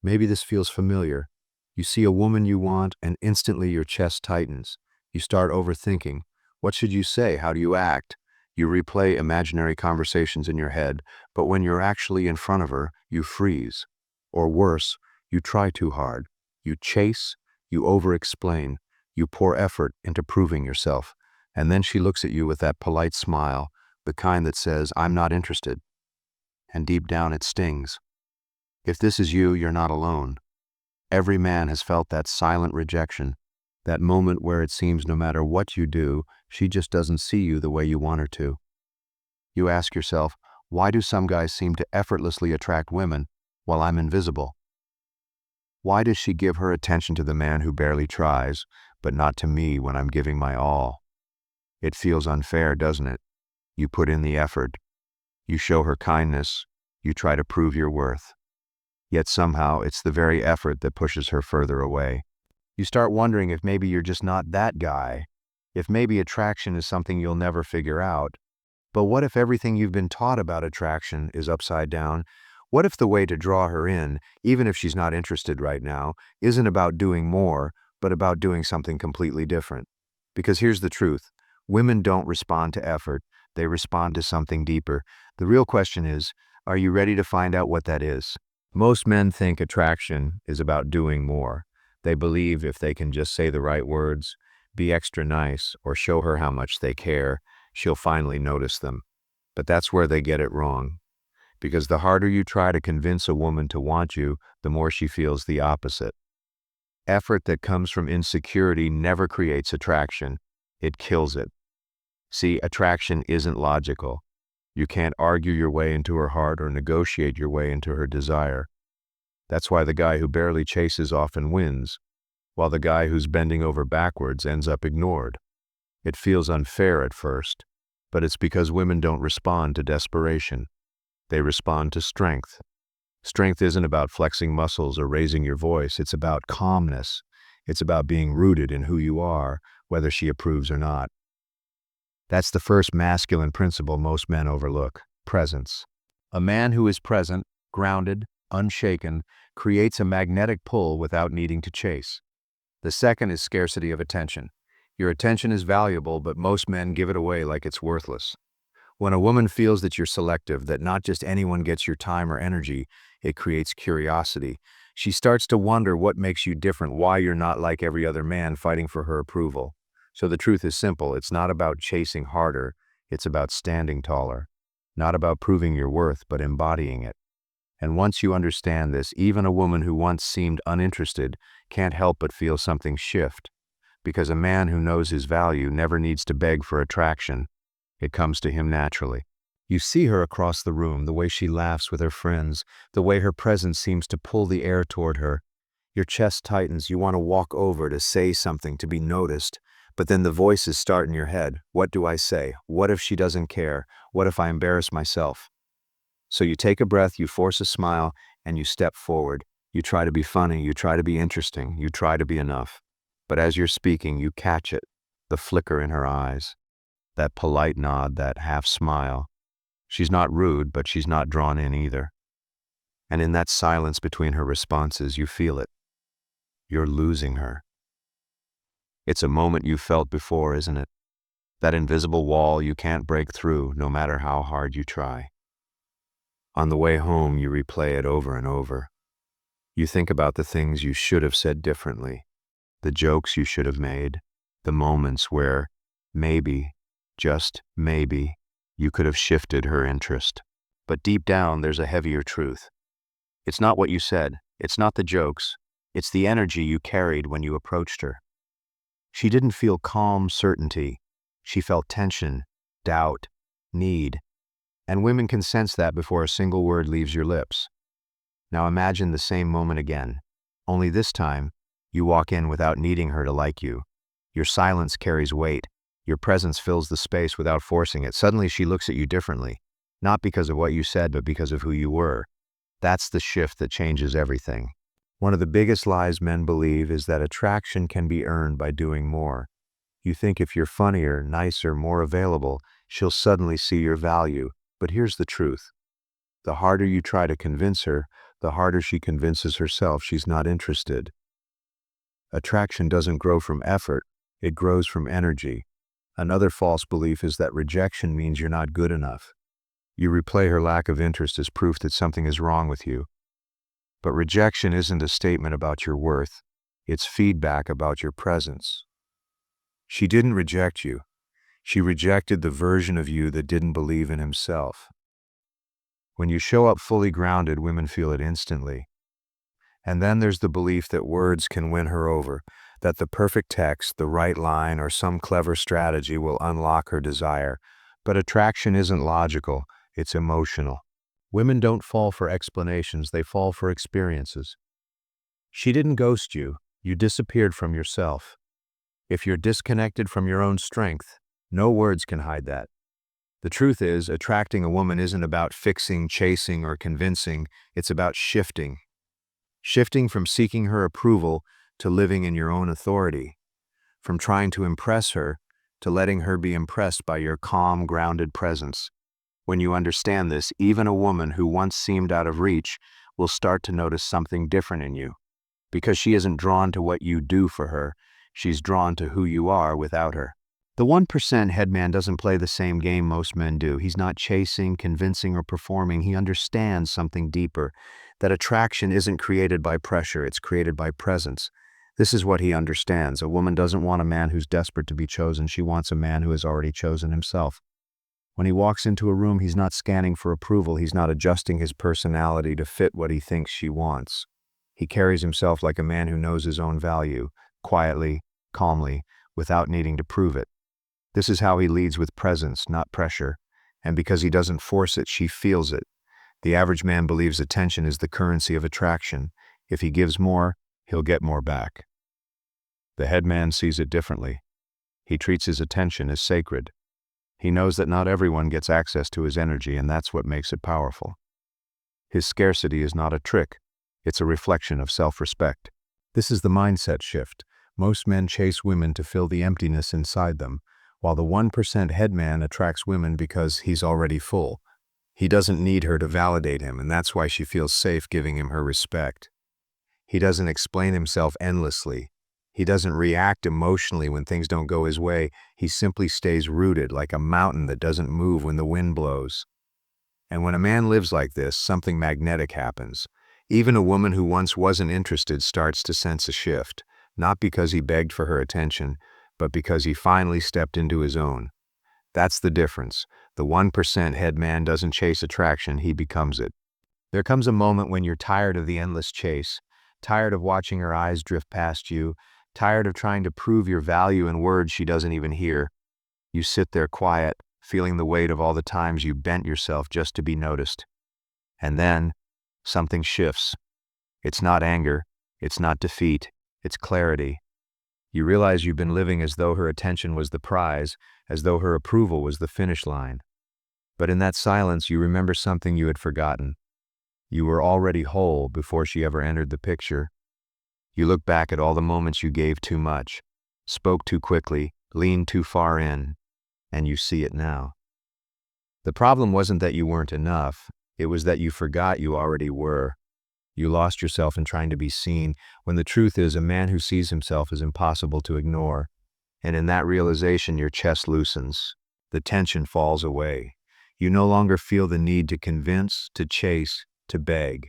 Maybe this feels familiar. You see a woman you want, and instantly your chest tightens. You start overthinking. What should you say? How do you act? You replay imaginary conversations in your head, but when you're actually in front of her, you freeze. Or worse, you try too hard. You chase, you over-explain, you pour effort into proving yourself, and then she looks at you with that polite smile, the kind that says, "I'm not interested." And deep down it stings. If this is you, you're not alone. Every man has felt that silent rejection, that moment where it seems no matter what you do, she just doesn't see you the way you want her to. You ask yourself, why do some guys seem to effortlessly attract women while I'm invisible? Why does she give her attention to the man who barely tries, but not to me when I'm giving my all? It feels unfair, doesn't it? You put in the effort. You show her kindness. You try to prove your worth. Yet somehow it's the very effort that pushes her further away. You start wondering if maybe you're just not that guy, if maybe attraction is something you'll never figure out. But what if everything you've been taught about attraction is upside down? What if the way to draw her in, even if she's not interested right now, isn't about doing more, but about doing something completely different? Because here's the truth. Women don't respond to effort. They respond to something deeper. The real question is, are you ready to find out what that is? Most men think attraction is about doing more. They believe if they can just say the right words, be extra nice, or show her how much they care, she'll finally notice them. But that's where they get it wrong. Because the harder you try to convince a woman to want you, the more she feels the opposite. Effort that comes from insecurity never creates attraction. It kills it. See, attraction isn't logical. You can't argue your way into her heart or negotiate your way into her desire. That's why the guy who barely chases often wins, while the guy who's bending over backwards ends up ignored. It feels unfair at first, but it's because women don't respond to desperation. They respond to strength. Strength isn't about flexing muscles or raising your voice. It's about calmness. It's about being rooted in who you are, whether she approves or not. That's the first masculine principle most men overlook: presence. A man who is present, grounded, unshaken, creates a magnetic pull without needing to chase. The second is scarcity of attention. Your attention is valuable, but most men give it away like it's worthless. When a woman feels that you're selective, that not just anyone gets your time or energy, it creates curiosity. She starts to wonder what makes you different, why you're not like every other man fighting for her approval. So the truth is simple. It's not about chasing harder. It's about standing taller. Not about proving your worth, but embodying it. And once you understand this, even a woman who once seemed uninterested can't help but feel something shift. Because a man who knows his value never needs to beg for attraction. It comes to him naturally. You see her across the room, the way she laughs with her friends, the way her presence seems to pull the air toward her. Your chest tightens. You want to walk over to say something, to be noticed. But then the voices start in your head. What do I say? What if she doesn't care? What if I embarrass myself? So you take a breath, you force a smile, and you step forward. You try to be funny, you try to be interesting, you try to be enough. But as you're speaking, you catch it, the flicker in her eyes, that polite nod, that half smile. She's not rude, but she's not drawn in either. And in that silence between her responses, you feel it. You're losing her. It's a moment you've felt before, isn't it? That invisible wall you can't break through, no matter how hard you try. On the way home, you replay it over and over. You think about the things you should have said differently, the jokes you should have made, the moments where maybe, just maybe, you could have shifted her interest. But deep down, there's a heavier truth. It's not what you said. It's not the jokes. It's the energy you carried when you approached her. She didn't feel calm certainty. She felt tension, doubt, need. And women can sense that before a single word leaves your lips. Now imagine the same moment again. Only this time, you walk in without needing her to like you. Your silence carries weight. Your presence fills the space without forcing it. Suddenly she looks at you differently. Not because of what you said, but because of who you were. That's the shift that changes everything. One of the biggest lies men believe is that attraction can be earned by doing more. You think if you're funnier, nicer, more available, she'll suddenly see your value. But here's the truth. The harder you try to convince her, the harder she convinces herself she's not interested. Attraction doesn't grow from effort, it grows from energy. Another false belief is that rejection means you're not good enough. You replay her lack of interest as proof that something is wrong with you. But rejection isn't a statement about your worth, it's feedback about your presence. She didn't reject you. She rejected the version of you that didn't believe in himself. When you show up fully grounded, women feel it instantly. And then there's the belief that words can win her over, that the perfect text, the right line, or some clever strategy will unlock her desire. But attraction isn't logical, it's emotional. Women don't fall for explanations, they fall for experiences. She didn't ghost you, you disappeared from yourself. If you're disconnected from your own strength, no words can hide that. The truth is, attracting a woman isn't about fixing, chasing, or convincing, it's about shifting. Shifting from seeking her approval to living in your own authority. From trying to impress her to letting her be impressed by your calm, grounded presence. When you understand this, even a woman who once seemed out of reach will start to notice something different in you. Because she isn't drawn to what you do for her, she's drawn to who you are without her. The 1% headman doesn't play the same game most men do. He's not chasing, convincing, or performing. He understands something deeper. That attraction isn't created by pressure, it's created by presence. This is what he understands. A woman doesn't want a man who's desperate to be chosen. She wants a man who has already chosen himself. When he walks into a room, he's not scanning for approval. He's not adjusting his personality to fit what he thinks she wants. He carries himself like a man who knows his own value, quietly, calmly, without needing to prove it. This is how he leads, with presence, not pressure. And because he doesn't force it, she feels it. The average man believes attention is the currency of attraction. If he gives more, he'll get more back. The headman sees it differently. He treats his attention as sacred. He knows that not everyone gets access to his energy, and that's what makes it powerful. His scarcity is not a trick. It's a reflection of self-respect. This is the mindset shift. Most men chase women to fill the emptiness inside them, while the 1% headman attracts women because he's already full. He doesn't need her to validate him, and that's why she feels safe giving him her respect. He doesn't explain himself endlessly. He doesn't react emotionally when things don't go his way. He simply stays rooted, like a mountain that doesn't move when the wind blows. And when a man lives like this, something magnetic happens. Even a woman who once wasn't interested starts to sense a shift, not because he begged for her attention, but because he finally stepped into his own. That's the difference. The 1% headman doesn't chase attraction, he becomes it. There comes a moment when you're tired of the endless chase, tired of watching her eyes drift past you, tired of trying to prove your value in words she doesn't even hear. You sit there quiet, feeling the weight of all the times you bent yourself just to be noticed. And then, something shifts. It's not anger, it's not defeat, it's clarity. You realize you've been living as though her attention was the prize, as though her approval was the finish line. But in that silence, you remember something you had forgotten. You were already whole before she ever entered the picture. You look back at all the moments you gave too much, spoke too quickly, leaned too far in, and you see it now. The problem wasn't that you weren't enough, it was that you forgot you already were. You lost yourself in trying to be seen, when the truth is a man who sees himself is impossible to ignore. And in that realization, your chest loosens. The tension falls away. You no longer feel the need to convince, to chase, to beg.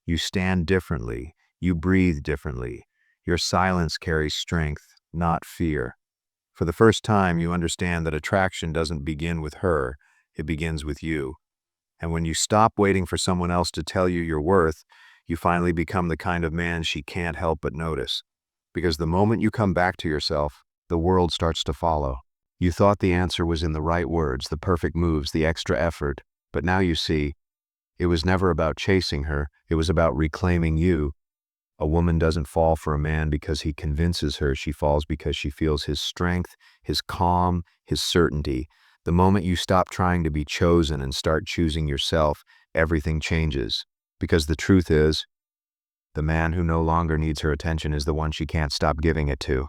You stand differently. You breathe differently. Your silence carries strength, not fear. For the first time, you understand that attraction doesn't begin with her, it begins with you. And when you stop waiting for someone else to tell you your worth, you finally become the kind of man she can't help but notice. Because the moment you come back to yourself, the world starts to follow. You thought the answer was in the right words, the perfect moves, the extra effort. But now you see, it was never about chasing her, it was about reclaiming you. A woman doesn't fall for a man because he convinces her, she falls because she feels his strength, his calm, his certainty. The moment you stop trying to be chosen and start choosing yourself, everything changes. Because the truth is, the man who no longer needs her attention is the one she can't stop giving it to.